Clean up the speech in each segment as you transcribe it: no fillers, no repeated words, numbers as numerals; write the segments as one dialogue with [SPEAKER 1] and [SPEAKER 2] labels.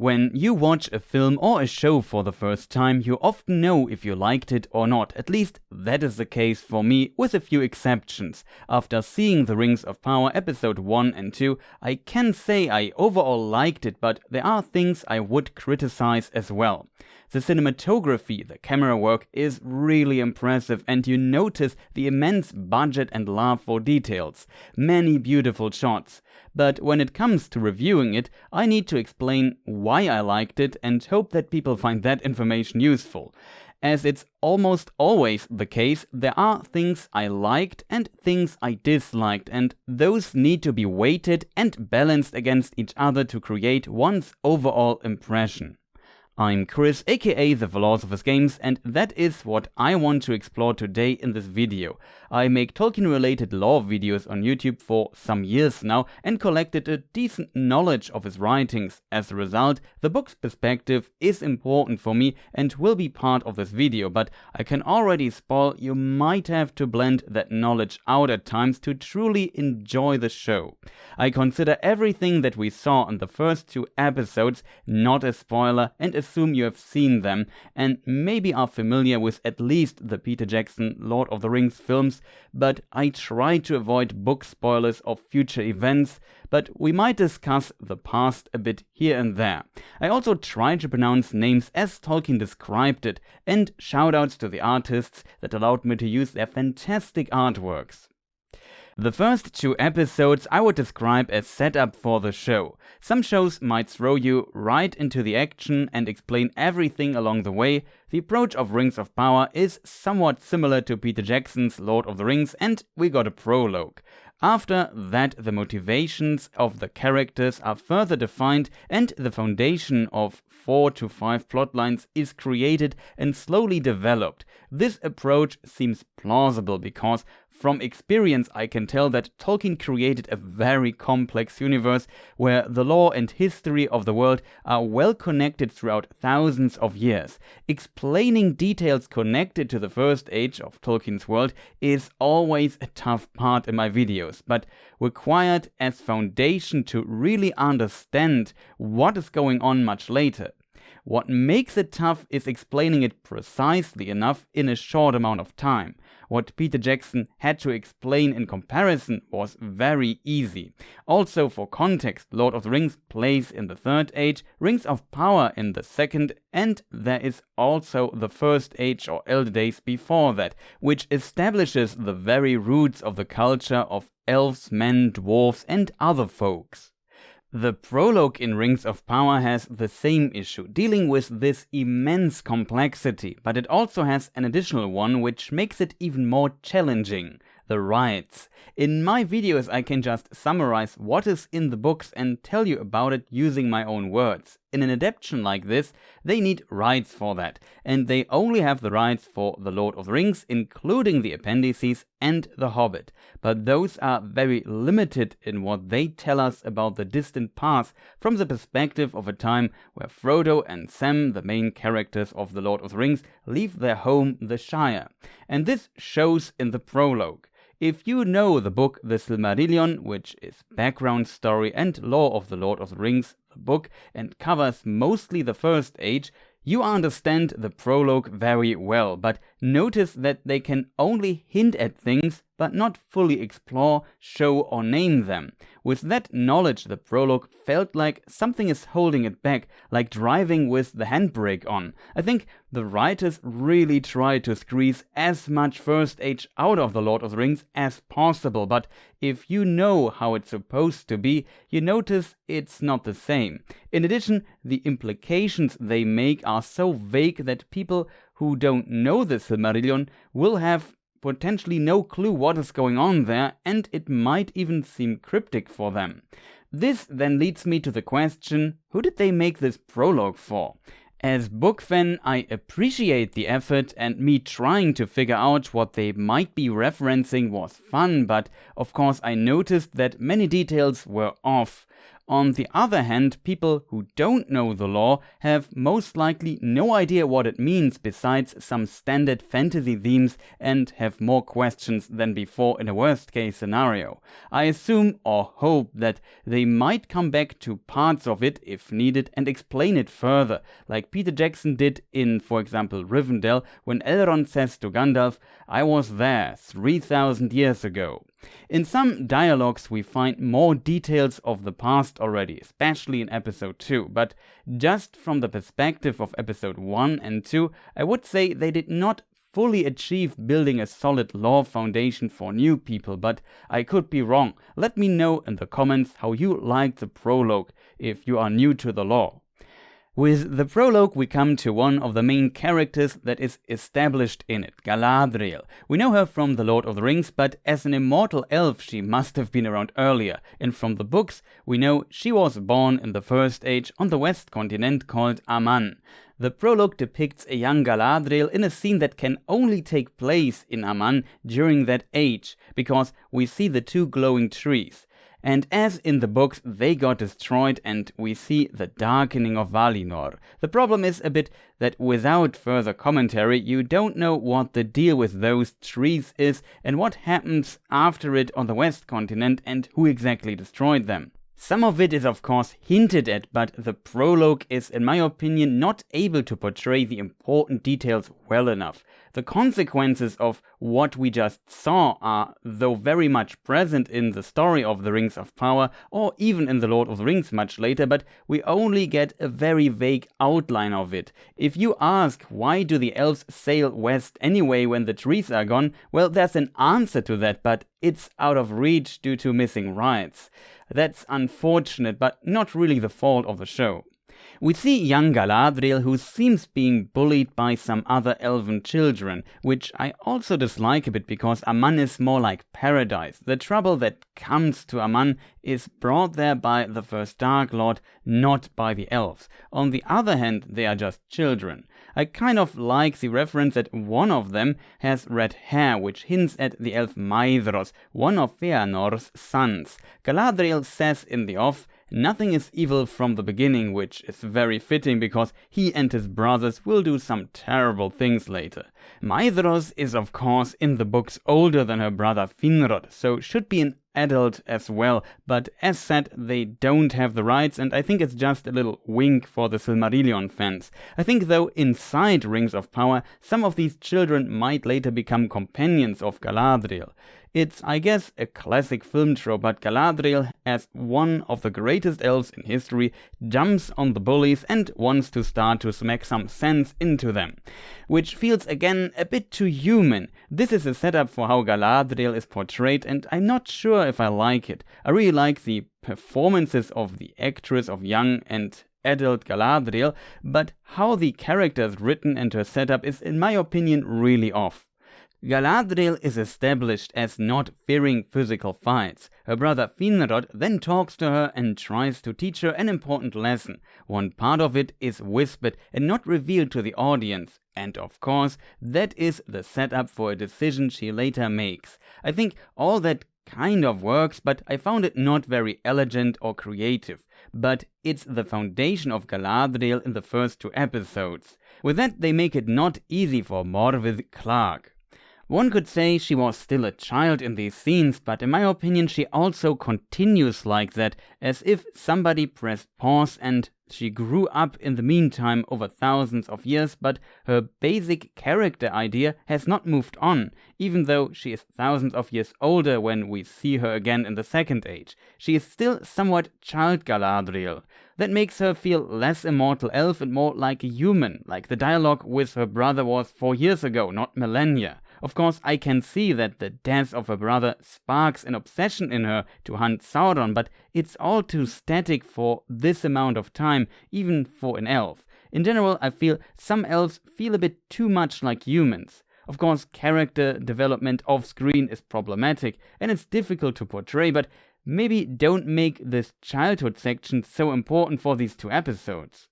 [SPEAKER 1] When you watch a film or a show for the first time, you often know if you liked it or not. At least that is the case for me, with a few exceptions. After seeing The Rings of Power episode 1 and 2, I can say I overall liked it, but there are things I would criticize as well. The cinematography, the camera work, is really impressive, and you notice the immense budget and love for details. Many beautiful shots. But when it comes to reviewing it, I need to explain why I liked it and hope that people find that information useful. As it's almost always the case, there are things I liked and things I disliked, and those need to be weighted and balanced against each other to create one's overall impression. I'm Chris, aka The Philosopher's Games, and that is what I want to explore today in this video. I make Tolkien-related lore videos on YouTube for some years now and collected a decent knowledge of his writings. As a result, the book's perspective is important for me and will be part of this video, but I can already spoil you might have to blend that knowledge out at times to truly enjoy the show. I consider everything that we saw in the first 2 episodes not a spoiler and assume you have seen them and maybe are familiar with at least the Peter Jackson Lord of the Rings films, but I try to avoid book spoilers of future events, but we might discuss the past a bit here and there. I also try to pronounce names as Tolkien described it, and shoutouts to the artists that allowed me to use their fantastic artworks. The first 2 episodes I would describe as setup for the show. Some shows might throw you right into the action and explain everything along the way. The approach of Rings of Power is somewhat similar to Peter Jackson's Lord of the Rings, and we got a prologue. After that, the motivations of the characters are further defined and the foundation of 4 to 5 plotlines is created and slowly developed. This approach seems plausible because from experience I can tell that Tolkien created a very complex universe where the lore and history of the world are well connected throughout thousands of years. Explaining details connected to the first age of Tolkien's world is always a tough part in my videos, but required as foundation to really understand what is going on much later. What makes it tough is explaining it precisely enough in a short amount of time. What Peter Jackson had to explain in comparison was very easy. Also, for context, Lord of the Rings plays in the Third Age, Rings of Power in the Second, and there is also the First Age or Elder Days before that, which establishes the very roots of the culture of elves, men, dwarves, and other folks. The prologue in Rings of Power has the same issue, dealing with this immense complexity, but it also has an additional one which makes it even more challenging: the rights. In my videos I can just summarize what is in the books and tell you about it using my own words. In an adaptation like this, they need rights for that, and they only have the rights for The Lord of the Rings, including the appendices, and The Hobbit. But those are very limited in what they tell us about the distant past from the perspective of a time where Frodo and Sam, the main characters of The Lord of the Rings, leave their home, the Shire. And this shows in the prologue. If you know the book The Silmarillion, which is background story and lore of The Lord of the Rings, the book, and covers mostly the First Age, you understand the prologue very well, but notice that they can only hint at things but not fully explore, show or name them. With that knowledge, the prologue felt like something is holding it back, like driving with the handbrake on. I think the writers really tried to squeeze as much First Age out of The Lord of the Rings as possible, but if you know how it's supposed to be, you notice it's not the same. In addition, the implications they make are so vague that people who don't know the Silmarillion will have potentially no clue what is going on there, and it might even seem cryptic for them. This then leads me to the question, who did they make this prologue for? As book fan, I appreciate the effort, and me trying to figure out what they might be referencing was fun, but of course I noticed that many details were off. On the other hand, people who don't know the lore have most likely no idea what it means besides some standard fantasy themes and have more questions than before in a worst case scenario. I assume or hope that they might come back to parts of it if needed and explain it further, like Peter Jackson did in, for example, Rivendell, when Elrond says to Gandalf, "I was there 3,000 years ago." In some dialogues we find more details of the past already, especially in episode 2, but just from the perspective of episode 1 and 2, I would say they did not fully achieve building a solid lore foundation for new people, but I could be wrong. Let me know in the comments how you liked the prologue if you are new to the lore. With the prologue we come to one of the main characters that is established in it, Galadriel. We know her from The Lord of the Rings, but as an immortal elf she must have been around earlier, and from the books we know she was born in the First Age on the West Continent called Aman. The prologue depicts a young Galadriel in a scene that can only take place in Aman during that age, because we see the two glowing trees. And as in the books, they got destroyed and we see the darkening of Valinor. The problem is a bit that without further commentary, you don't know what the deal with those trees is and what happens after it on the West Continent and who exactly destroyed them. Some of it is of course hinted at, but the prologue is, in my opinion, not able to portray the important details well enough. The consequences of what we just saw are, though very much present in the story of the Rings of Power, or even in The Lord of the Rings much later, but we only get a very vague outline of it. If you ask why do the elves sail west anyway when the trees are gone, well, there's an answer to that, but it's out of reach due to missing rights. That's unfortunate, but not really the fault of the show. We see young Galadriel, who seems being bullied by some other elven children, which I also dislike a bit because Aman is more like paradise. The trouble that comes to Aman is brought there by the first Dark Lord, not by the elves. On the other hand, they are just children. I kind of like the reference that one of them has red hair, which hints at the elf Maedhros, one of Feanor's sons. Galadriel says in the off, "Nothing is evil from the beginning," which is very fitting because he and his brothers will do some terrible things later. Maedhros is of course in the books older than her brother Finrod, so should be an adult as well, but as said, they don't have the rights, and I think it's just a little wink for the Silmarillion fans. I think though inside Rings of Power, some of these children might later become companions of Galadriel. It's, I guess, a classic film trope, but Galadriel, as one of the greatest elves in history, jumps on the bullies and wants to start to smack some sense into them. Which feels again a bit too human. This is a setup for how Galadriel is portrayed, and I'm not sure if I like it. I really like the performances of the actress of young and adult Galadriel, but how the character is written and her setup is, in my opinion, really off. Galadriel is established as not fearing physical fights. Her brother Finrod then talks to her and tries to teach her an important lesson. One part of it is whispered and not revealed to the audience. And of course, that is the setup for a decision she later makes. I think all that kind of works, but I found it not very elegant or creative. But it's the foundation of Galadriel in the first 2 episodes. With that, they make it not easy for Morgoth Clark. One could say she was still a child in these scenes, but in my opinion she also continues like that, as if somebody pressed pause and she grew up in the meantime over thousands of years, but her basic character idea has not moved on, even though she is thousands of years older when we see her again in the Second Age. She is still somewhat child Galadriel. That makes her feel less immortal elf and more like a human, like the dialogue with her brother was 4 years ago, not millennia. Of course, I can see that the death of her brother sparks an obsession in her to hunt Sauron, but it's all too static for this amount of time, even for an elf. In general, I feel some elves feel a bit too much like humans. Of course, character development off-screen is problematic, and it's difficult to portray, but maybe don't make this childhood section so important for these 2 episodes.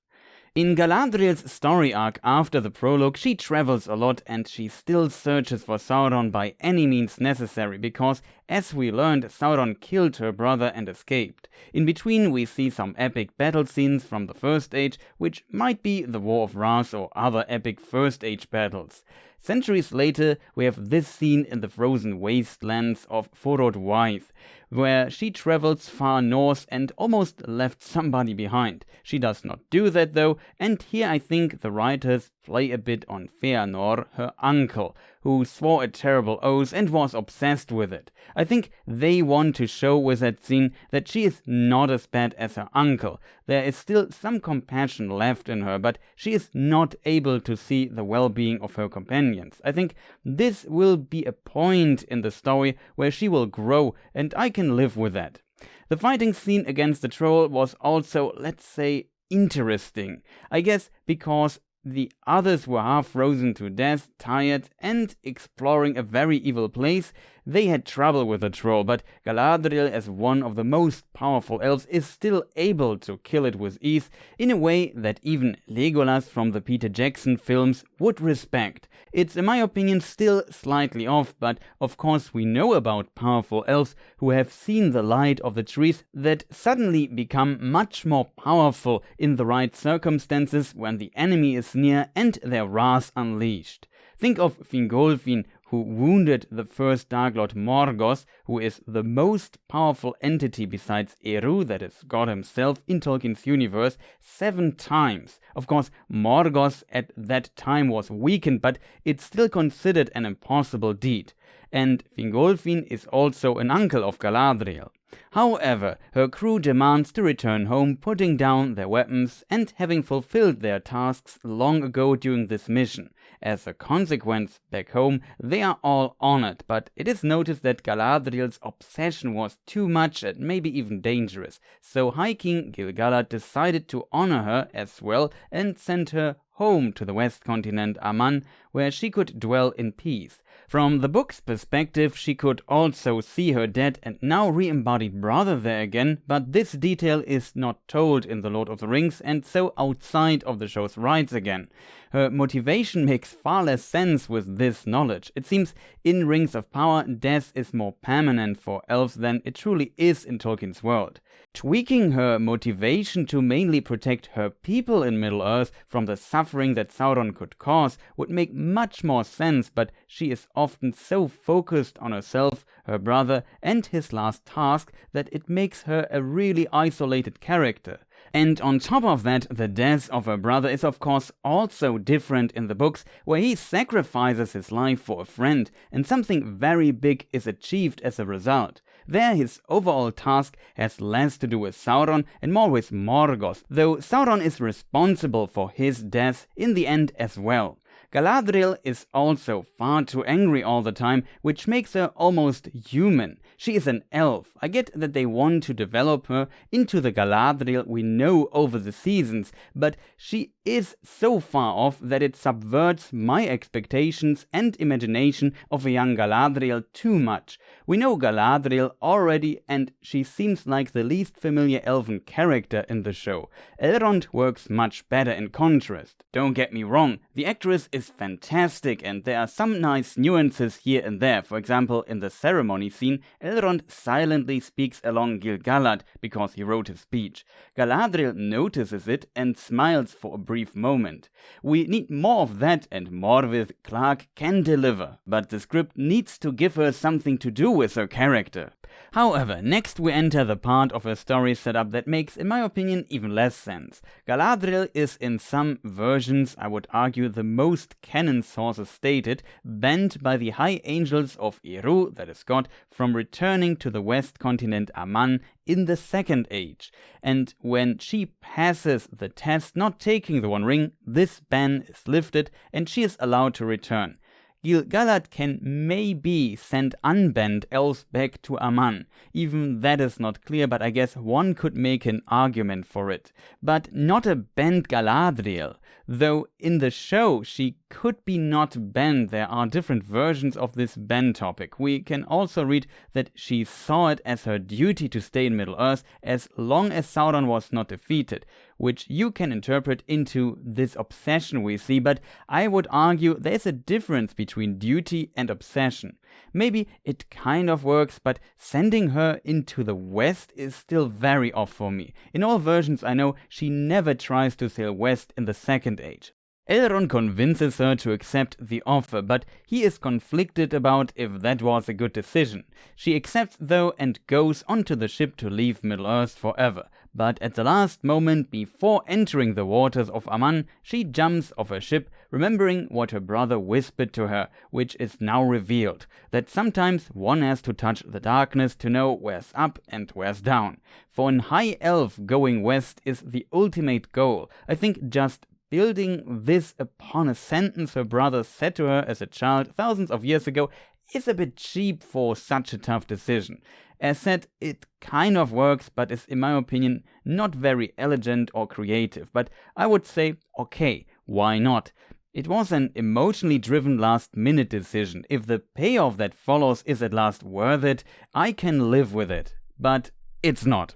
[SPEAKER 1] In Galadriel's story arc after the prologue, she travels a lot and she still searches for Sauron by any means necessary because, as we learned, Sauron killed her brother and escaped. In between we see some epic battle scenes from the First Age, which might be the War of Wrath or other epic First Age battles. Centuries later, we have this scene in the frozen wastelands of Forod-Waith, where she travels far north and almost left somebody behind. She does not do that though, and here I think the writers play a bit on Feanor, her uncle, who swore a terrible oath and was obsessed with it. I think they want to show with that scene that she is not as bad as her uncle. There is still some compassion left in her, but she is not able to see the well-being of her companions. I think this will be a point in the story where she will grow, and I can live with that. The fighting scene against the troll was also, let's say, interesting. I guess because the others were half frozen to death, tired, and exploring a very evil place. They had trouble with the troll, but Galadriel, as one of the most powerful elves, is still able to kill it with ease in a way that even Legolas from the Peter Jackson films would respect. It's, in my opinion, still slightly off, but of course we know about powerful elves who have seen the light of the trees that suddenly become much more powerful in the right circumstances when the enemy is near and their wrath unleashed. Think of Fingolfin, who wounded the first Dark Lord Morgoth, who is the most powerful entity besides Eru, that is God himself in Tolkien's universe, 7 times. Of course, Morgoth at that time was weakened, but it's still considered an impossible deed. And Fingolfin is also an uncle of Galadriel. However, her crew demands to return home, putting down their weapons and having fulfilled their tasks long ago during this mission. As a consequence, back home, they are all honored, but it is noticed that Galadriel's obsession was too much and maybe even dangerous, so High King Gilgalad decided to honor her as well and sent her home to the west continent Aman, where she could dwell in peace. From the book's perspective, she could also see her dead and now re-embodied brother there again, but this detail is not told in The Lord of the Rings and so outside of the show's rights again. Her motivation makes far less sense with this knowledge. It seems in Rings of Power, death is more permanent for elves than it truly is in Tolkien's world. Tweaking her motivation to mainly protect her people in Middle-earth from the suffering that Sauron could cause would make much more sense, but she is often so focused on herself, her brother, and his last task that it makes her a really isolated character. And on top of that, the death of her brother is of course also different in the books, where he sacrifices his life for a friend, and something very big is achieved as a result. There his overall task has less to do with Sauron and more with Morgoth, though Sauron is responsible for his death in the end as well. Galadriel is also far too angry all the time, which makes her almost human. She is an elf. I get that they want to develop her into the Galadriel we know over the seasons, but she is so far off that it subverts my expectations and imagination of a young Galadriel too much. We know Galadriel already, and she seems like the least familiar elven character in the show. Elrond works much better in contrast. Don't get me wrong, the actress is fantastic and there are some nice nuances here and there. For example, in the ceremony scene, Elrond silently speaks along Gilgalad because he wrote his speech. Galadriel notices it and smiles for a brief moment. We need more of that, and Morgoth Clark can deliver, but the script needs to give her something to do with her character. However, next we enter the part of her story setup that makes, in my opinion, even less sense. Galadriel is in some versions, I would argue the most canon sources stated, banned by the High Angels of Eru, that is God, from returning to the west continent Aman in the Second Age. And when she passes the test, not taking the One Ring, this ban is lifted and she is allowed to return. Gilgalad can maybe send unbanned elves back to Aman. Even that is not clear, but I guess one could make an argument for it. But not a banned Galadriel. Though in the show she could be not banned, there are different versions of this ban topic. We can also read that she saw it as her duty to stay in Middle-earth as long as Sauron was not defeated. which you can interpret into this obsession we see, but I would argue there's a difference between duty and obsession. Maybe it kind of works, but sending her into the west is still very off for me. In all versions I know, she never tries to sail west in the Second Age. Elrond convinces her to accept the offer, but he is conflicted about if that was a good decision. She accepts though and goes onto the ship to leave Middle-earth forever. But at the last moment, before entering the waters of Aman, she jumps off her ship, remembering what her brother whispered to her, which is now revealed, that sometimes one has to touch the darkness to know where's up and where's down. For an high elf, going west is the ultimate goal. I think just building this upon a sentence her brother said to her as a child thousands of years ago is a bit cheap for such a tough decision. As said, it kind of works, but is in my opinion not very elegant or creative. But I would say, okay, why not? It was an emotionally driven last-minute decision. If the payoff that follows is at last worth it, I can live with it. But it's not.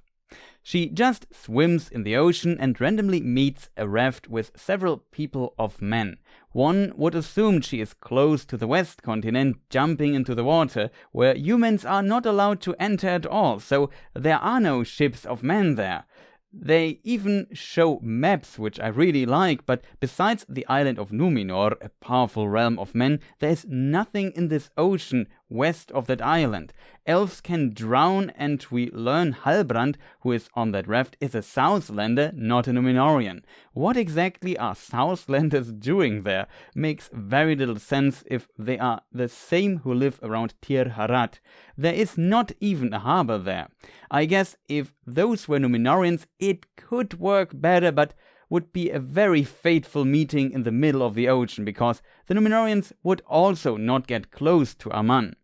[SPEAKER 1] She just swims in the ocean and randomly meets a raft with several people of men. One would assume she is close to the west continent, jumping into the water, where humans are not allowed to enter at all, so there are no ships of men there. They even show maps, which I really like, but besides the island of Numenor, a powerful realm of men, there is nothing in this ocean west of that island. Elves can drown, and we learn Halbrand, who is on that raft, is a Southlander, not a Numenorian. What exactly are Southlanders doing there? Makes very little sense if they are the same who live around Tir Harad. There is not even a harbor there. I guess if those were Numenorians, it could work better, but would be a very fateful meeting in the middle of the ocean, because the Numenorians would also not get close to Aman.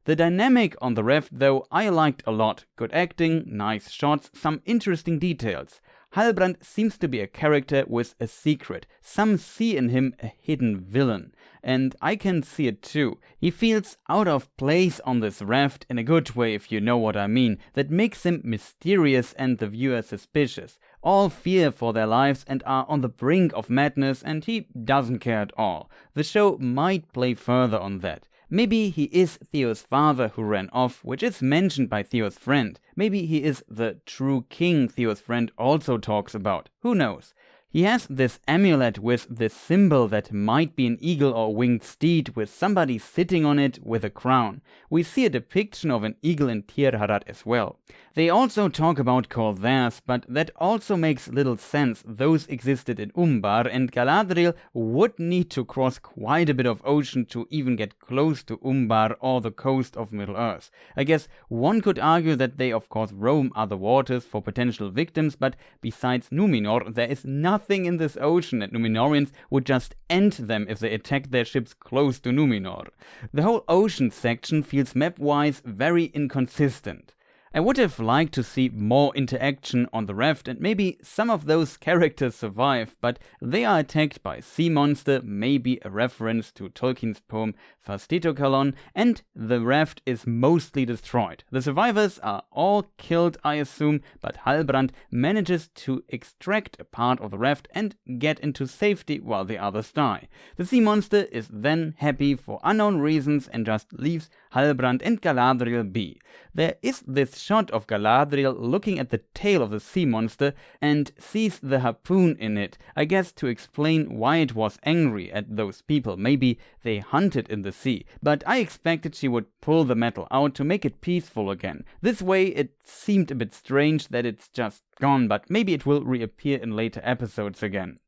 [SPEAKER 1] The dynamic on the raft, though, I liked a lot. Good acting, nice shots, some interesting details. Halbrand seems to be a character with a secret. Some see in him a hidden villain. And I can see it too. He feels out of place on this raft in a good way, if you know what I mean. That makes him mysterious and the viewer suspicious. All fear for their lives and are on the brink of madness, and he doesn't care at all. The show might play further on that. Maybe he is Theo's father who ran off, which is mentioned by Theo's friend. Maybe he is the true king Theo's friend also talks about. Who knows? He has this amulet with this symbol that might be an eagle or winged steed with somebody sitting on it with a crown. We see a depiction of an eagle in Tir Harad as well. They also talk about Khazars, but that also makes little sense. Those existed in Umbar, and Galadriel would need to cross quite a bit of ocean to even get close to Umbar or the coast of Middle-earth. I guess one could argue that they of course roam other waters for potential victims, but besides Numenor, there is nothing in this ocean, and Numenorians would just end them if they attacked their ships close to Numenor. The whole ocean section feels map-wise very inconsistent. I would have liked to see more interaction on the raft, and maybe some of those characters survive, but they are attacked by sea monster, maybe a reference to Tolkien's poem Fastitokalon, and the raft is mostly destroyed. The survivors are all killed, I assume, but Halbrand manages to extract a part of the raft and get into safety while the others die. The sea monster is then happy for unknown reasons and just leaves Halbrand and Galadriel be. There is this shot of Galadriel looking at the tail of the sea monster and sees the harpoon in it, I guess to explain why it was angry at those people. Maybe they hunted in the sea, but I expected she would pull the metal out to make it peaceful again. This way it seemed a bit strange that it's just gone, but maybe it will reappear in later episodes again.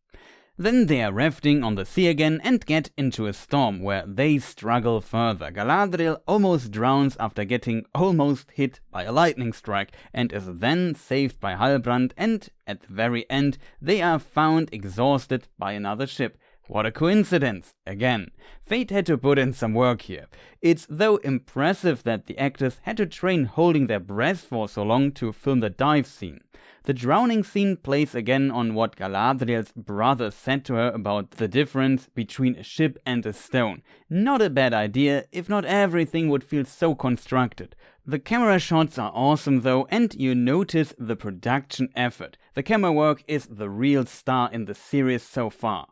[SPEAKER 1] Then they are rafting on the sea again and get into a storm where they struggle further. Galadriel almost drowns after getting almost hit by a lightning strike and is then saved by Halbrand, and at the very end they are found exhausted by another ship. What a coincidence, again. Fate had to put in some work here. It's though impressive that the actors had to train holding their breath for so long to film the dive scene. The drowning scene plays again on what Galadriel's brother said to her about the difference between a ship and a stone. Not a bad idea, if not everything would feel so constructed. The camera shots are awesome though, and you notice the production effort. The camera work is the real star in the series so far.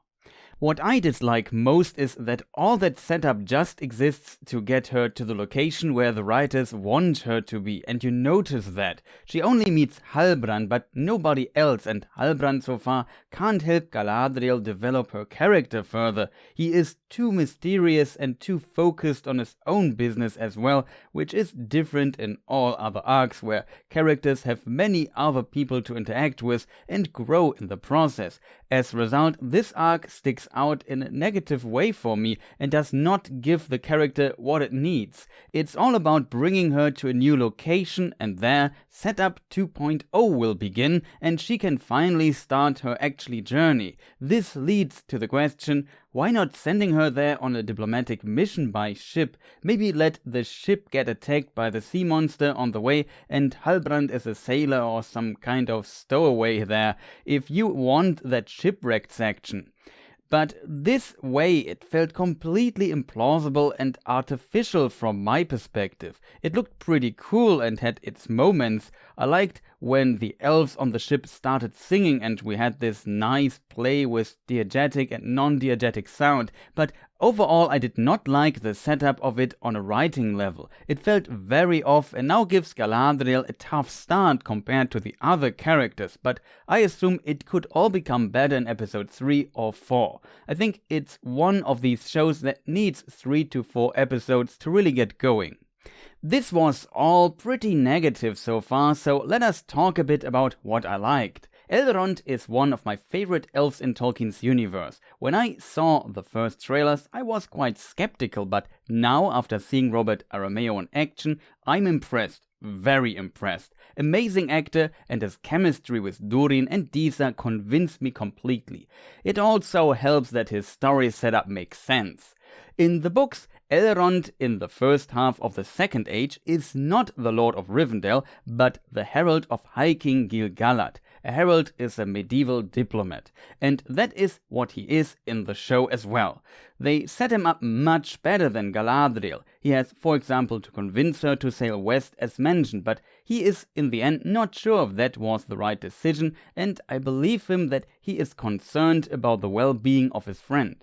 [SPEAKER 1] What I dislike most is that all that setup just exists to get her to the location where the writers want her to be, and you notice that. She only meets Halbrand, but nobody else, and Halbrand so far can't help Galadriel develop her character further. He is too mysterious and too focused on his own business as well, which is different in all other arcs where characters have many other people to interact with and grow in the process. As a result, this arc sticks out in a negative way for me and does not give the character what it needs. It's all about bringing her to a new location, and there Setup 2.0 will begin and she can finally start her actual journey. This leads to the question, why not sending her there on a diplomatic mission by ship? Maybe let the ship get attacked by the sea monster on the way and Halbrand is a sailor or some kind of stowaway there, if you want that shipwrecked section. But this way it felt completely implausible and artificial from my perspective. It looked pretty cool and had its moments. I liked when the elves on the ship started singing and we had this nice play with diegetic and non-diegetic sound, but overall I did not like the setup of it on a writing level. It felt very off and now gives Galadriel a tough start compared to the other characters, but I assume it could all become better in episode 3 or 4. I think it's one of these shows that needs 3 to 4 episodes to really get going. This was all pretty negative so far, so let us talk a bit about what I liked. Elrond is one of my favorite elves in Tolkien's universe. When I saw the first trailers, I was quite skeptical, but now, after seeing Robert Aramayo in action, I'm impressed. Very impressed. Amazing actor, and his chemistry with Durin and Disa convinced me completely. It also helps that his story setup makes sense. In the books, Elrond in the first half of the Second Age is not the Lord of Rivendell, but the Herald of High King Gilgalad. A herald is a medieval diplomat, and that is what he is in the show as well. They set him up much better than Galadriel. He has, for example, to convince her to sail west as mentioned, but he is in the end not sure if that was the right decision, and I believe him that he is concerned about the well-being of his friend.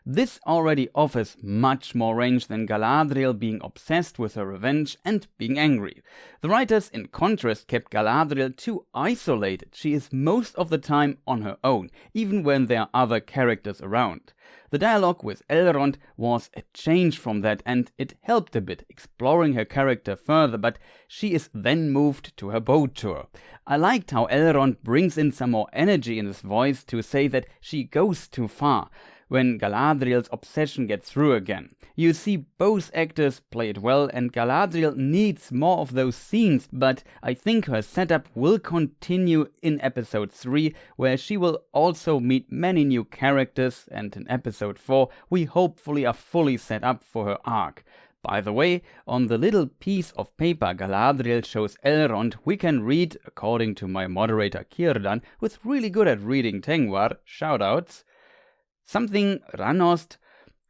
[SPEAKER 1] This already offers much more range than Galadriel being obsessed with her revenge and being angry. The writers, in contrast, kept Galadriel too isolated. She is most of the time on her own, even when there are other characters around. The dialogue with Elrond was a change from that, and it helped a bit, exploring her character further, but she is then moved to her boat tour. I liked how Elrond brings in some more energy in his voice to say that she goes too far. When Galadriel's obsession gets through again. You see both actors play it well, and Galadriel needs more of those scenes, but I think her setup will continue in episode 3, where she will also meet many new characters, and in episode 4 we hopefully are fully set up for her arc. By the way, on the little piece of paper Galadriel shows Elrond, we can read, according to my moderator Kirdan, who's really good at reading Tengwar, shoutouts, something Ranost,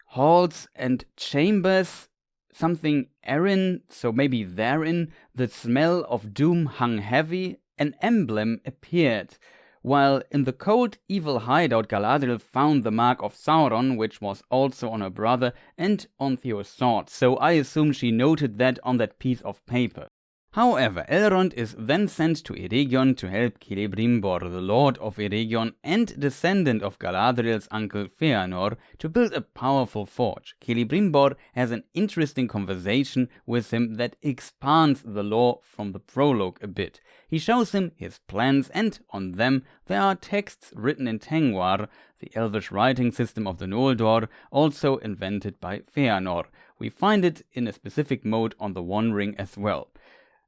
[SPEAKER 1] halls and chambers, something Erin, so maybe therein, the smell of doom hung heavy, an emblem appeared. While in the cold, evil hideout Galadriel found the mark of Sauron, which was also on her brother and on Theo's sword, so I assume she noted that on that piece of paper. However, Elrond is then sent to Eregion to help Gillibrimbor, the Lord of Eregion and descendant of Galadriel's uncle Feanor, to build a powerful forge. Gillibrimbor has an interesting conversation with him that expands the lore from the prologue a bit. He shows him his plans, and on them there are texts written in Tengwar, the elvish writing system of the Noldor, also invented by Feanor. We find it in a specific mode on the One Ring as well.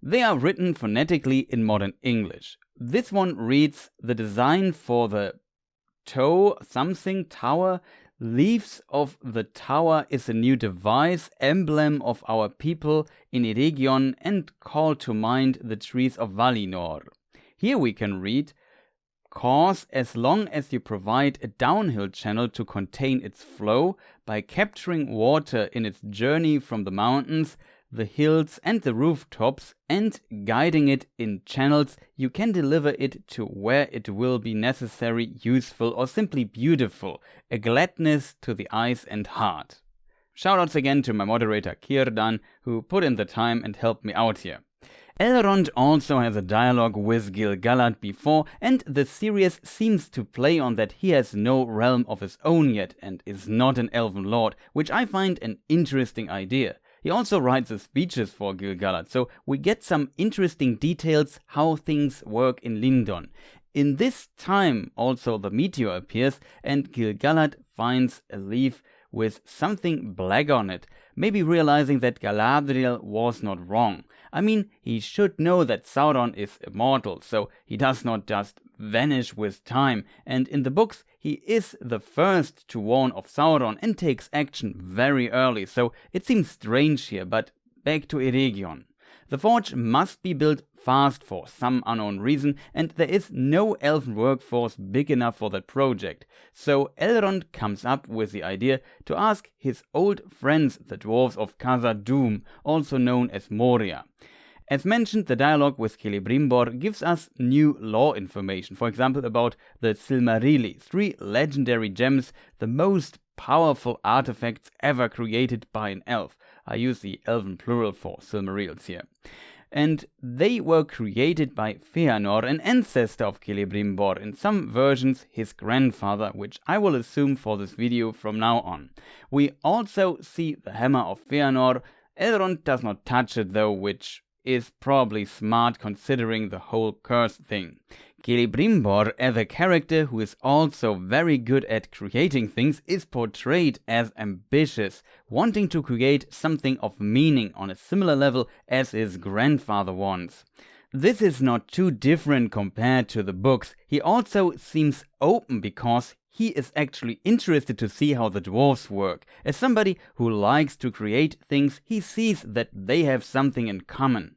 [SPEAKER 1] They are written phonetically in modern English. This one reads, the design for the tower, leaves of the tower is a new device, emblem of our people in Eregion and call to mind the trees of Valinor. Here we can read, cause as long as you provide a downhill channel to contain its flow by capturing water in its journey from the mountains, the hills and the rooftops, and guiding it in channels, you can deliver it to where it will be necessary, useful, or simply beautiful, a gladness to the eyes and heart. Shoutouts again to my moderator Kirdan, who put in the time and helped me out here. Elrond also has a dialogue with Gilgalad before, and the series seems to play on that he has no realm of his own yet and is not an elven lord, which I find an interesting idea. He also writes the speeches for Gilgalad, so we get some interesting details how things work in Lindon. In this time also the meteor appears and Gilgalad finds a leaf with something black on it, maybe realizing that Galadriel was not wrong. I mean, he should know that Sauron is immortal, so he does not just vanish with time, and in the books he is the first to warn of Sauron and takes action very early, so it seems strange here, but back to Eregion. The forge must be built fast for some unknown reason, and there is no elven workforce big enough for that project. So Elrond comes up with the idea to ask his old friends, the dwarves of Khazar Doom, also known as Moria. As mentioned, the dialogue with Gillibrimbor gives us new lore information, for example about the Silmarilli, 3 legendary gems, the most powerful artifacts ever created by an elf. I use the elven plural for Silmarils here. And they were created by Feanor, an ancestor of Gillibrimbor, in some versions his grandfather, which I will assume for this video from now on. We also see the hammer of Feanor. Elrond does not touch it though, which is probably smart considering the whole curse thing. Gillibrimbor, as a character who is also very good at creating things, is portrayed as ambitious, wanting to create something of meaning on a similar level as his grandfather wants. This is not too different compared to the books. He also seems open because he is actually interested to see how the dwarves work. As somebody who likes to create things, he sees that they have something in common.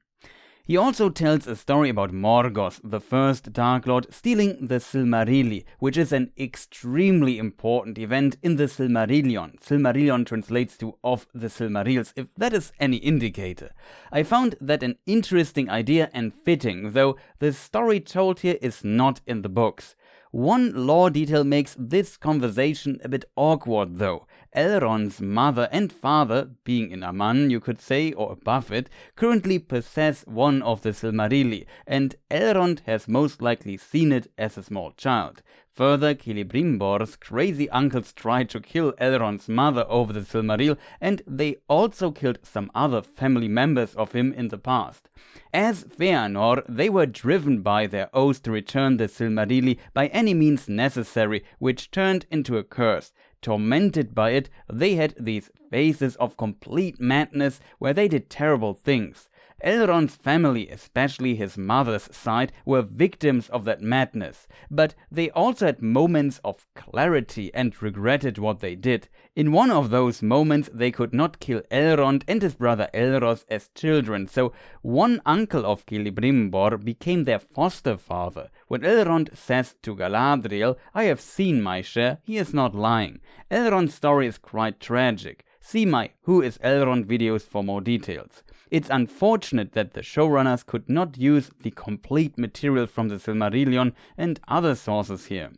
[SPEAKER 1] He also tells a story about Morgoth, the first Dark Lord, stealing the Silmarilli, which is an extremely important event in the Silmarillion. Silmarillion translates to of the Silmarils, if that is any indicator. I found that an interesting idea and fitting, though the story told here is not in the books. One lore detail makes this conversation a bit awkward though. Elrond's mother and father, being in Aman you could say, or above it, currently possess one of the Silmarilli, and Elrond has most likely seen it as a small child. Further, Celebrimbor's crazy uncles tried to kill Elrond's mother over the Silmaril, and they also killed some other family members of him in the past. As Feanor, they were driven by their oath to return the Silmarilli by any means necessary, which turned into a curse. Tormented by it, they had these phases of complete madness where they did terrible things. Elrond's family, especially his mother's side, were victims of that madness, but they also had moments of clarity and regretted what they did. In one of those moments, they could not kill Elrond and his brother Elros as children, so one uncle of Gillibrimbor became their foster father. When Elrond says to Galadriel, "I have seen my share," he is not lying. Elrond's story is quite tragic. See my Who is Elrond videos for more details. It's unfortunate that the showrunners could not use the complete material from the Silmarillion and other sources here.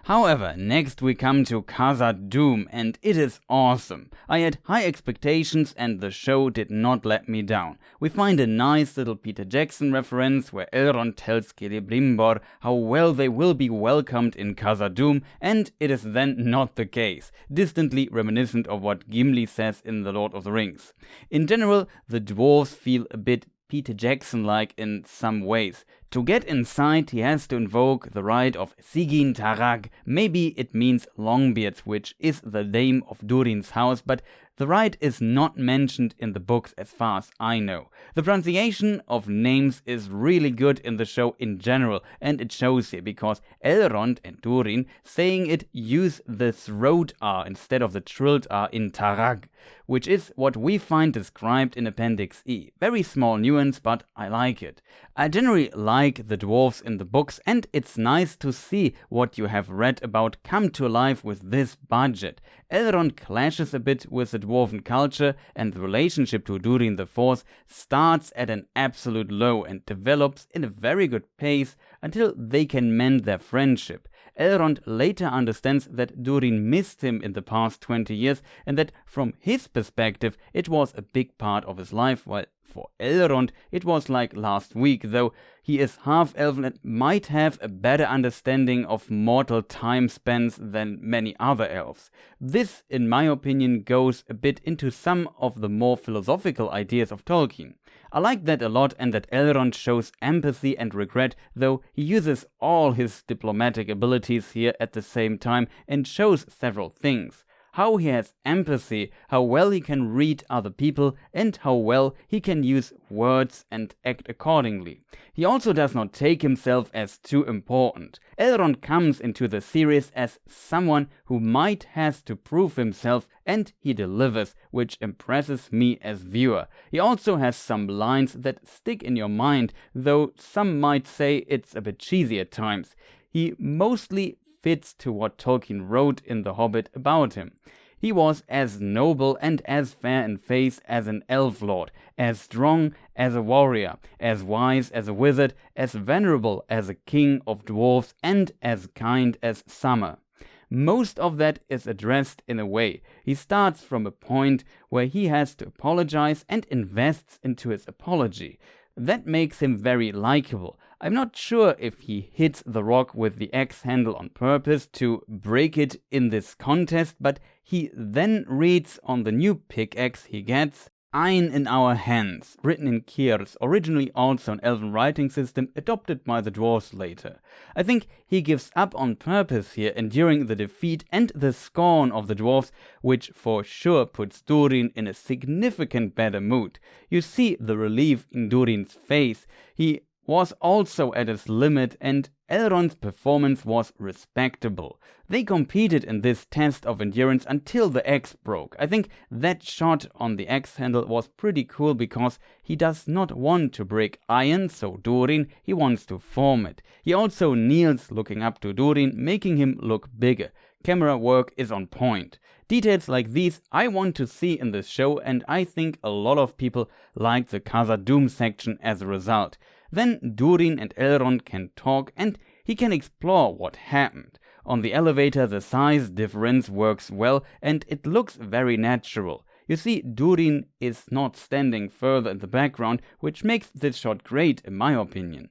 [SPEAKER 1] However, next we come to Khazad-dûm, and it is awesome. I had high expectations and the show did not let me down. We find a nice little Peter Jackson reference where Elrond tells Celebrimbor how well they will be welcomed in Khazad-dûm, and it is then not the case, distantly reminiscent of what Gimli says in The Lord of the Rings. In general, the dwarves feel a bit Peter Jackson-like in some ways. To get inside, he has to invoke the rite of Sigyn Tarag. Maybe it means Longbeards, which is the name of Durin's house, but the rite is not mentioned in the books as far as I know. The pronunciation of names is really good in the show in general, and it shows here because Elrond and Durin saying it use the throat R instead of the trilled R in Tarag, which is what we find described in Appendix E. Very small nuance, but I like it. I generally like the dwarves in the books, and it's nice to see what you have read about come to life with this budget. Elrond clashes a bit with the dwarves dwarven culture, and the relationship to Durin IV starts at an absolute low and develops in a very good pace until they can mend their friendship. Elrond later understands that Durin missed him in the past 20 years and that from his perspective it was a big part of his life, while for Elrond it was like last week, though he is half-elven and might have a better understanding of mortal time spans than many other elves. This, in my opinion, goes a bit into some of the more philosophical ideas of Tolkien. I like that a lot, and that Elrond shows empathy and regret, though he uses all his diplomatic abilities here at the same time and shows several things. How he has empathy, how well he can read other people, and how well he can use words and act accordingly. He also does not take himself as too important. Elrond comes into the series as someone who might has to prove himself, and he delivers, which impresses me as viewer. He also has some lines that stick in your mind, though some might say it's a bit cheesy at times. He mostly fits to what Tolkien wrote in The Hobbit about him. He was as noble and as fair in face as an elf lord, as strong as a warrior, as wise as a wizard, as venerable as a king of dwarves, and as kind as summer. Most of that is addressed in a way. He starts from a point where he has to apologize and invests into his apology. That makes him very likable. I'm not sure if he hits the rock with the axe handle on purpose to break it in this contest, but he then reads on the new pickaxe he gets, "Ein in our hands," written in Kyr's, originally also an elven writing system adopted by the dwarves later. I think he gives up on purpose here, enduring the defeat and the scorn of the dwarves, which for sure puts Durin in a significant better mood. You see the relief in Durin's face. He was also at his limit, and Elrond's performance was respectable. They competed in this test of endurance until the axe broke. I think that shot on the axe handle was pretty cool because he does not want to break iron, so Durin, he wants to form it. He also kneels looking up to Durin, making him look bigger. Camera work is on point. Details like these I want to see in this show, and I think a lot of people like the Khazad-dûm section as a result. Then Durin and Elrond can talk and he can explore what happened. On the elevator the size difference works well and it looks very natural. You see, Durin is not standing further in the background, which makes this shot great in my opinion.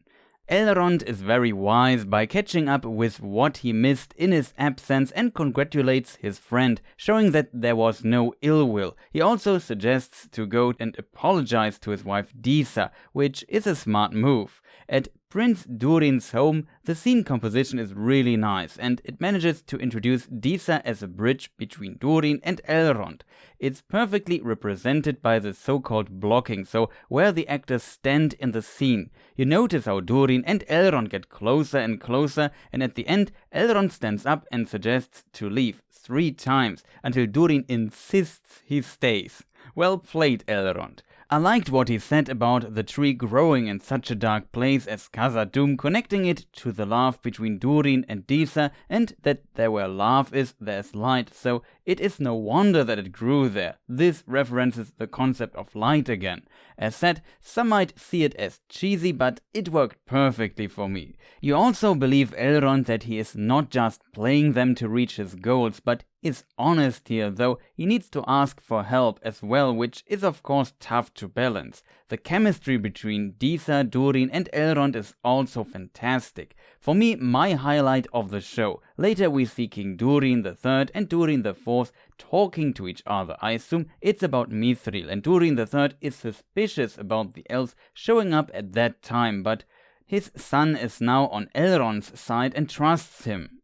[SPEAKER 1] Elrond is very wise by catching up with what he missed in his absence and congratulates his friend, showing that there was no ill will. He also suggests to go and apologize to his wife Disa, which is a smart move. At Prince Durin's home, the scene composition is really nice, and it manages to introduce Disa as a bridge between Durin and Elrond. It's perfectly represented by the so-called blocking, so where the actors stand in the scene. You notice how Durin and Elrond get closer and closer, and at the end, Elrond stands up and suggests to leave 3 times, until Durin insists he stays. Well played, Elrond. I liked what he said about the tree growing in such a dark place as Khazad-dûm, connecting it to the love between Durin and Disa, and that there where love is, there's light, so it is no wonder that it grew there. This references the concept of light again. As said, some might see it as cheesy, but it worked perfectly for me. You also believe Elrond that he is not just playing them to reach his goals, but is honest here, though he needs to ask for help as well, which is of course tough to balance. The chemistry between Disa, Durin and Elrond is also fantastic. For me, my highlight of the show. Later we see King Durin III and Durin IV talking to each other. I assume it's about Mithril, and Durin III is suspicious about the elves showing up at that time, but his son is now on Elrond's side and trusts him.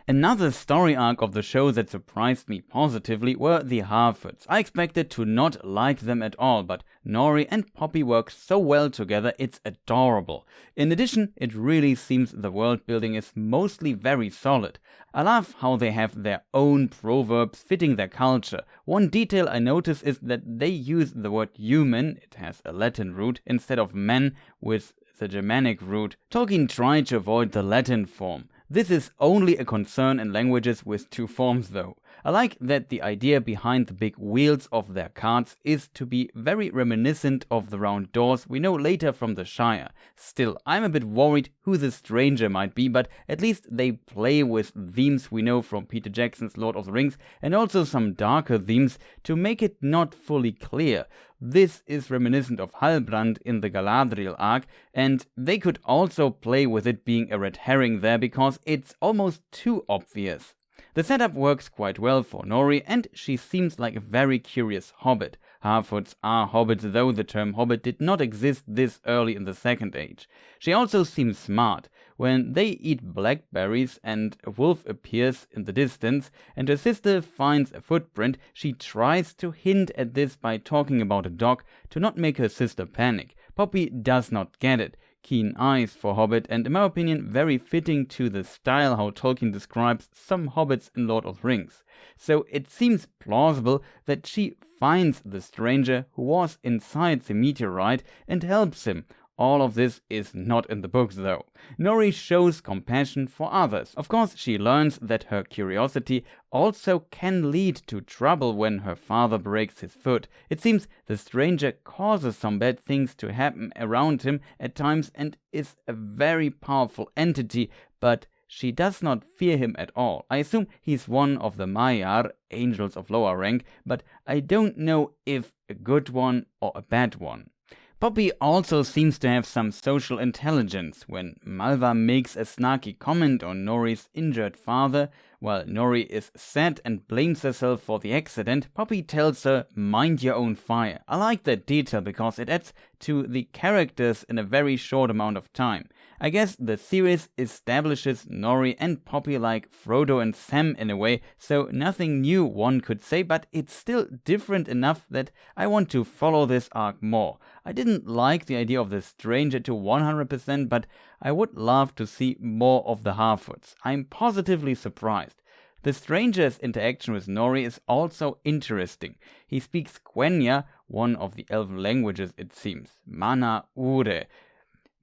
[SPEAKER 1] Another story arc of the show that surprised me positively were the Harfoots. I expected to not like them at all, but Nori and Poppy work so well together, it's adorable. In addition, it really seems the world building is mostly very solid. I love how they have their own proverbs fitting their culture. One detail I notice is that they use the word human, it has a Latin root, instead of man with the Germanic root. Tolkien tried to avoid the Latin form. This is only a concern in languages with 2 forms though. I like that the idea behind the big wheels of their carts is to be very reminiscent of the round doors we know later from the Shire. Still, I'm a bit worried who the stranger might be, but at least they play with themes we know from Peter Jackson's Lord of the Rings and also some darker themes to make it not fully clear. This is reminiscent of Halbrand in the Galadriel arc, and they could also play with it being a red herring there because it's almost too obvious. The setup works quite well for Nori, and she seems like a very curious hobbit. Harfoots are hobbits, though the term hobbit did not exist this early in the Second Age. She also seems smart. When they eat blackberries and a wolf appears in the distance and her sister finds a footprint, she tries to hint at this by talking about a dog to not make her sister panic. Poppy does not get it. Keen eyes for Hobbit, and in my opinion very fitting to the style how Tolkien describes some hobbits in Lord of the Rings. So it seems plausible that she finds the stranger who was inside the meteorite and helps him. All of this is not in the books though. Nori shows compassion for others. Of course, she learns that her curiosity also can lead to trouble when her father breaks his foot. It seems the stranger causes some bad things to happen around him at times and is a very powerful entity, but she does not fear him at all. I assume he's one of the Maiar, angels of lower rank, but I don't know if a good one or a bad one. Poppy also seems to have some social intelligence. When Malva makes a snarky comment on Nori's injured father, while Nori is sad and blames herself for the accident, Poppy tells her, "Mind your own fire." I like that detail because it adds to the characters in a very short amount of time. I guess the series establishes Nori and Poppy like Frodo and Sam in a way, so nothing new one could say, but it's still different enough that I want to follow this arc more. I didn't like the idea of the stranger to 100%, but I would love to see more of the Harfoots. I'm positively surprised. The stranger's interaction with Nori is also interesting. He speaks Quenya, one of the elven languages it seems. Mana Ure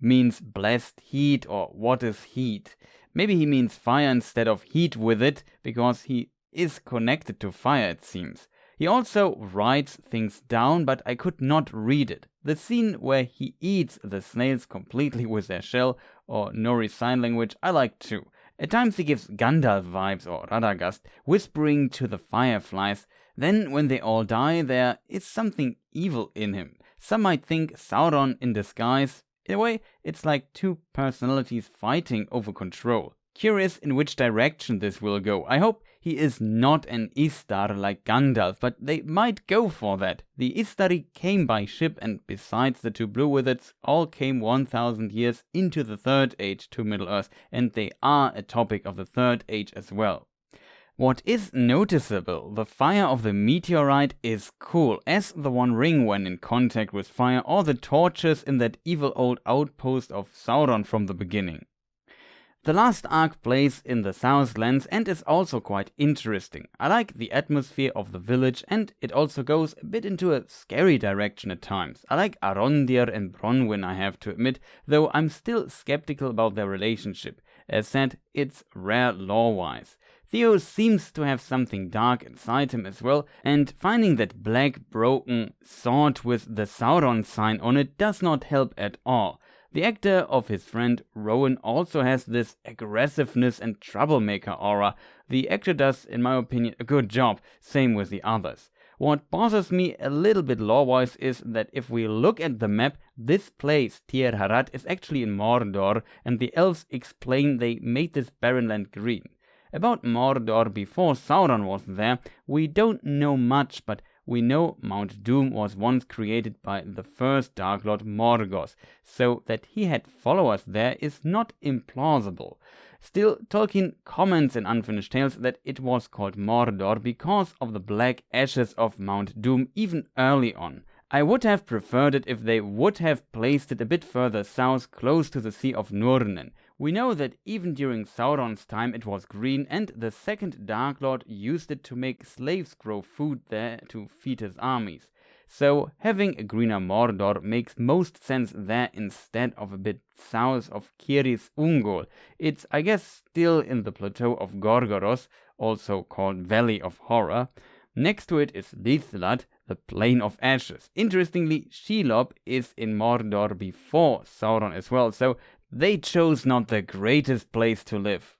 [SPEAKER 1] means blessed heat, or what is heat? Maybe he means fire instead of heat with it, because he is connected to fire it seems. He also writes things down, but I could not read it. The scene where he eats the snails completely with their shell, or Nori's sign language, I like too. At times he gives Gandalf vibes or Radagast, whispering to the fireflies. Then when they all die, there is something evil in him. Some might think Sauron in disguise. In a way, it's like two personalities fighting over control. Curious in which direction this will go. I hope he is not an Istar like Gandalf, but they might go for that. The Istari came by ship, and besides the two blue wizards, all came 1000 years into the Third Age to Middle-earth, and they are a topic of the Third Age as well. What is noticeable, the fire of the meteorite is cool, as the One Ring when in contact with fire, or the torches in that evil old outpost of Sauron from the beginning. The last arc plays in the Southlands and is also quite interesting. I like the atmosphere of the village, and it also goes a bit into a scary direction at times. I like Arondir and Bronwyn, I have to admit, though I'm still skeptical about their relationship. As said, it's rare lore-wise. Theo seems to have something dark inside him as well, and finding that black broken sword with the Sauron sign on it does not help at all. The actor of his friend Rowan also has this aggressiveness and troublemaker aura. The actor does, in my opinion, a good job, same with the others. What bothers me a little bit lore-wise is that if we look at the map, this place, Tir Harad, is actually in Mordor, and the elves explain they made this barren land green. About Mordor before Sauron was there, we don't know much, but we know Mount Doom was once created by the first Dark Lord Morgoth, so that he had followers there is not implausible. Still, Tolkien comments in Unfinished Tales that it was called Mordor because of the black ashes of Mount Doom even early on. I would have preferred it if they would have placed it a bit further south, close to the Sea of Nurnen. We know that even during Sauron's time it was green, and the second Dark Lord used it to make slaves grow food there to feed his armies. so having a greener Mordor makes most sense there instead of a bit south of Ciris Ungol. It's, I guess, still in the plateau of Gorgoroth, also called Valley of Horror. Next to it is Lithlad, the Plain of Ashes. Interestingly, Shelob is in Mordor before Sauron as well, so they chose not the greatest place to live.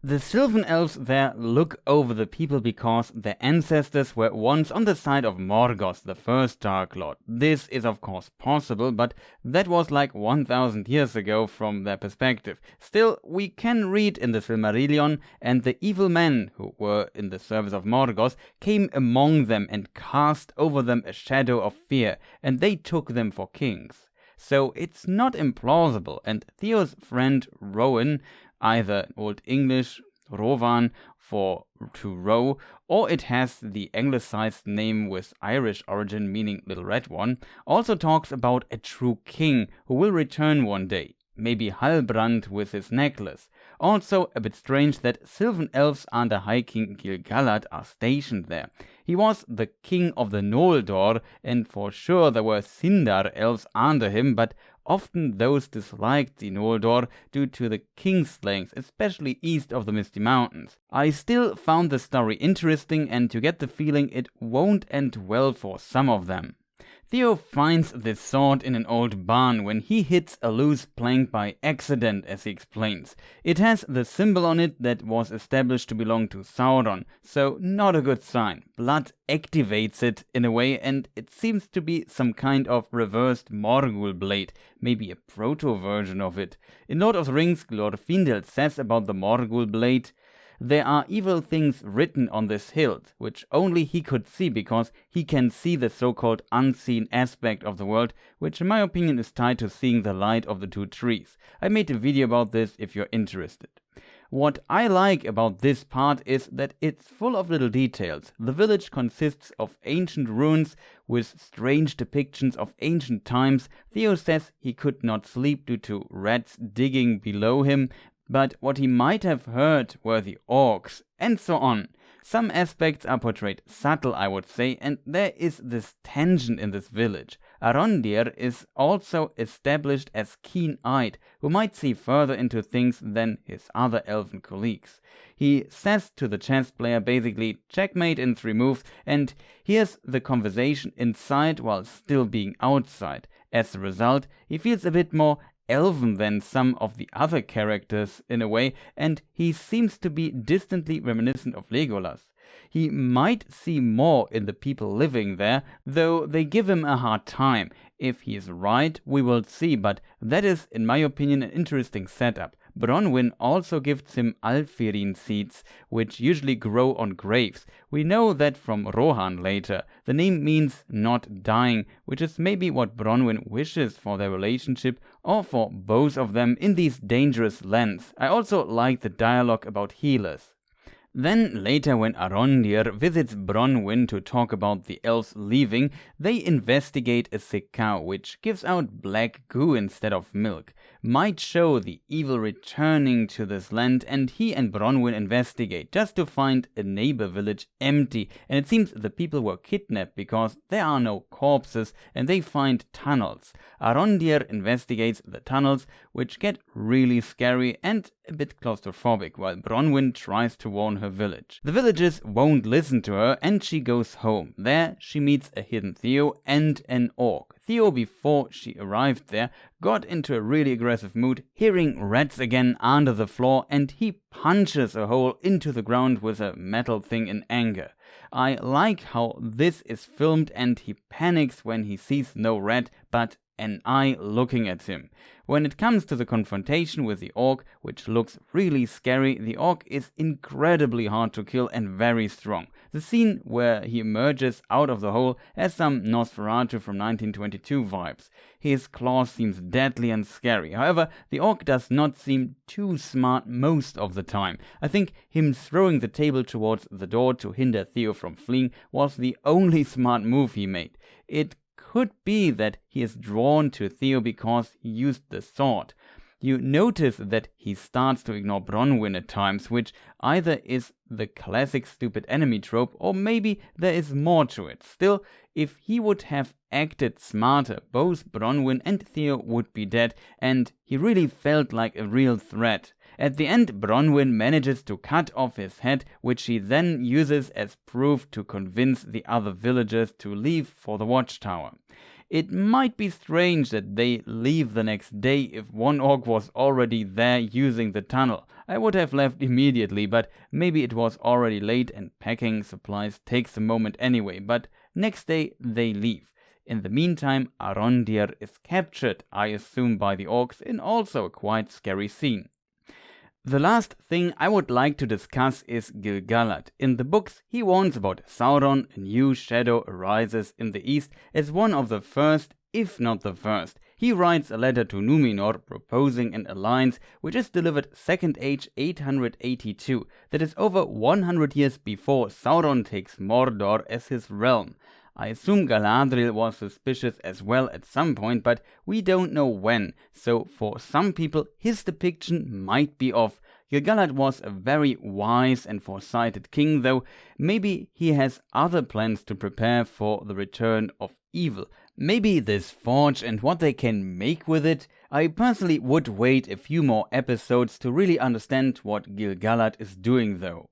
[SPEAKER 1] The Sylvan Elves there look over the people because their ancestors were once on the side of Morgoth, the first Dark Lord. This is of course possible, but that was like 1000 years ago from their perspective. Still, we can read in the Silmarillion, and the evil men who were in the service of Morgoth came among them and cast over them a shadow of fear, and they took them for kings. So it's not implausible, and Theo's friend Rowan, either Old English Rowan for to row, or it has the anglicized name with Irish origin meaning little red one, also talks about a true king who will return one day, maybe Halbrand with his necklace. Also a bit strange that Sylvan Elves under High King Gilgalad are stationed there. He was the king of the Noldor, and for sure there were Sindar elves under him, but often those disliked the Noldor due to the kingslayings, especially east of the Misty Mountains. I still found the story interesting, and you get the feeling it won't end well for some of them. Theo finds this sword in an old barn when he hits a loose plank by accident, as he explains. It has the symbol on it that was established to belong to Sauron, so not a good sign. Blood activates it in a way, and it seems to be some kind of reversed Morgul blade, maybe a proto-version of it. In Lord of the Rings, Glorfindel says about the Morgul blade, "There are evil things written on this hilt, which only he could see because he can see the so-called unseen aspect of the world, which in my opinion is tied to seeing the light of the two trees." I made a video about this if you're interested. What I like about this part is that it's full of little details. The village consists of ancient ruins with strange depictions of ancient times. Theo says he could not sleep due to rats digging below him, but what he might have heard were the orcs, and so on. Some aspects are portrayed subtle, I would say, and there is this tension in this village. Arondir is also established as keen-eyed, who might see further into things than his other elven colleagues. He says to the chess player basically checkmate in 3 moves, and hears the conversation inside while still being outside. As a result, he feels a bit more elven than some of the other characters in a way, and he seems to be distantly reminiscent of Legolas. He might see more in the people living there, though they give him a hard time. If he is right, we will see, but that is, in my opinion, an interesting setup. Bronwyn also gives him Alfirin seeds, which usually grow on graves. We know that from Rohan later. The name means not dying, which is maybe what Bronwyn wishes for their relationship, or for both of them in these dangerous lands. I also like the dialogue about healers. Then later, when Arondir visits Bronwyn to talk about the elves leaving, they investigate a sick cow which gives out black goo instead of milk. Might show the evil returning to this land, and he and Bronwyn investigate just to find a neighbor village empty, and it seems the people were kidnapped because there are no corpses and they find tunnels. Arondir investigates the tunnels, which get really scary and a bit claustrophobic, while Bronwyn tries to warn her village. The villagers won't listen to her, and she goes home. There she meets a hidden Theo and an orc. Theo, before she arrived there, got into a really aggressive mood, hearing rats again under the floor, and he punches a hole into the ground with a metal thing in anger. I like how this is filmed, and he panics when he sees no rat, but an eye looking at him. When it comes to the confrontation with the orc, which looks really scary, the orc is incredibly hard to kill and very strong. The scene where he emerges out of the hole has some Nosferatu from 1922 vibes. His claws seems deadly and scary. However, the orc does not seem too smart most of the time. I think him throwing the table towards the door to hinder Theo from fleeing was the only smart move he made. It could be that he is drawn to Theo because he used the sword. You notice that he starts to ignore Bronwyn at times, which either is the classic stupid enemy trope or maybe there is more to it. Still, if he would have acted smarter, both Bronwyn and Theo would be dead, and he really felt like a real threat. At the end, Bronwyn manages to cut off his head, which she then uses as proof to convince the other villagers to leave for the watchtower. It might be strange that they leave the next day if one orc was already there using the tunnel. I would have left immediately, but maybe it was already late and packing supplies takes a moment anyway, but next day they leave. In the meantime, Arondir is captured, I assume by the orcs, in also a quite scary scene. The last thing I would like to discuss is Gilgalad. In the books, he warns about Sauron. A new shadow arises in the east as one of the first, if not the first. He writes a letter to Numenor proposing an alliance which is delivered 2nd Age 882, that is over 100 years before Sauron takes Mordor as his realm. I assume Galadriel was suspicious as well at some point, but we don't know when, so for some people his depiction might be off. Gilgalad was a very wise and foresighted king, though maybe he has other plans to prepare for the return of evil. Maybe this forge and what they can make with it. I personally would wait a few more episodes to really understand what Gilgalad is doing though.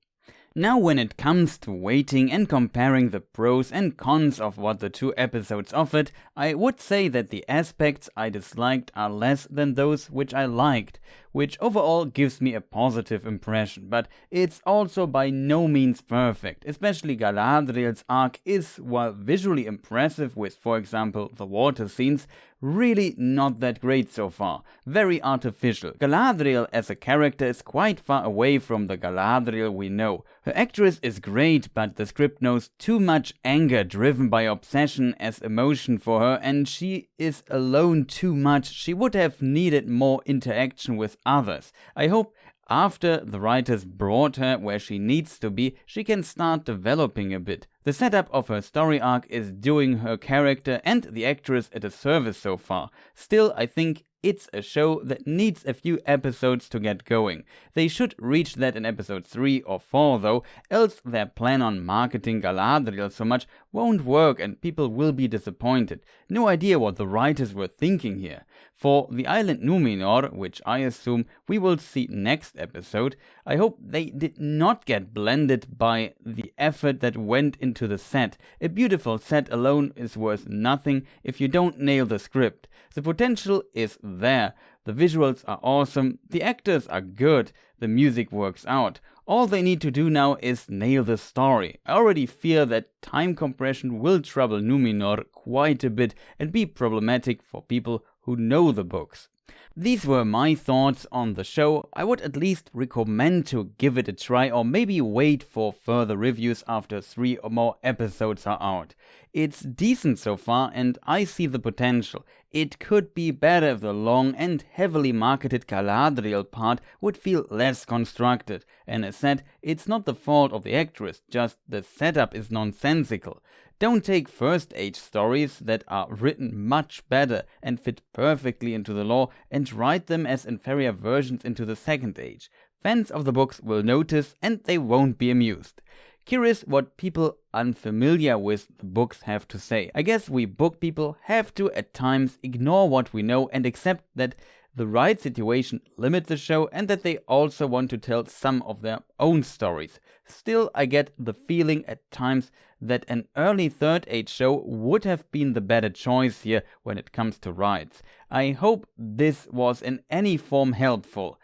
[SPEAKER 1] Now when it comes to weighting and comparing the pros and cons of what the two episodes offered, I would say that the aspects I disliked are less than those which I liked, which overall gives me a positive impression, but it's also by no means perfect. Especially Galadriel's arc is, while visually impressive with, for example, the water scenes, really not that great so far. Very artificial. Galadriel as a character is quite far away from the Galadriel we know. Her actress is great, but the script knows too much anger driven by obsession as emotion for her, and she is alone too much. She would have needed more interaction with others. I hope after the writers brought her where she needs to be, she can start developing a bit. The setup of her story arc is doing her character and the actress a disservice so far. Still, I think it's a show that needs a few episodes to get going. They should reach that in episode 3 or 4 though, else their plan on marketing Galadriel so much won't work and people will be disappointed. No idea what the writers were thinking here. For the island Numenor, which I assume we will see next episode, I hope they did not get blended by the effort that went into the set. A beautiful set alone is worth nothing if you don't nail the script. The potential is there, the visuals are awesome, the actors are good, the music works out. All they need to do now is nail the story. I already fear that time compression will trouble Numenor quite a bit and be problematic for people who know the books. These were my thoughts on the show. I would at least recommend to give it a try or maybe wait for further reviews after 3 or more episodes are out. It's decent so far and I see the potential. It could be better if the long and heavily marketed Galadriel part would feel less constructed. And as said, it's not the fault of the actress, just the setup is nonsensical. Don't take First Age stories that are written much better and fit perfectly into the lore and write them as inferior versions into the Second Age. Fans of the books will notice and they won't be amused. Curious what people unfamiliar with the books have to say. I guess we book people have to at times ignore what we know and accept that the right situation limits the show and that they also want to tell some of their own stories. Still, I get the feeling at times that an early Third Age show would have been the better choice here when it comes to rights. I hope this was in any form helpful.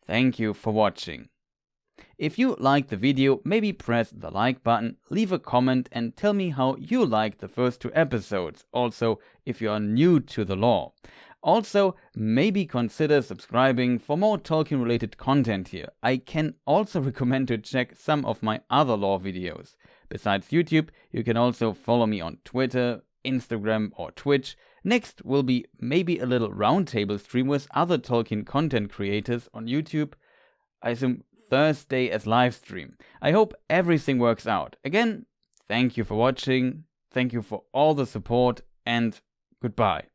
[SPEAKER 1] Thank you for watching. If you liked the video, maybe press the like button, leave a comment and tell me how you liked the first 2 episodes, also if you are new to the lore. Also, maybe consider subscribing for more Tolkien related content here. I can also recommend to check some of my other lore videos. Besides YouTube, you can also follow me on Twitter, Instagram or Twitch. Next will be maybe a little roundtable stream with other Tolkien content creators on YouTube. I assume Thursday as live stream. I hope everything works out. Again, thank you for watching, thank you for all the support and goodbye.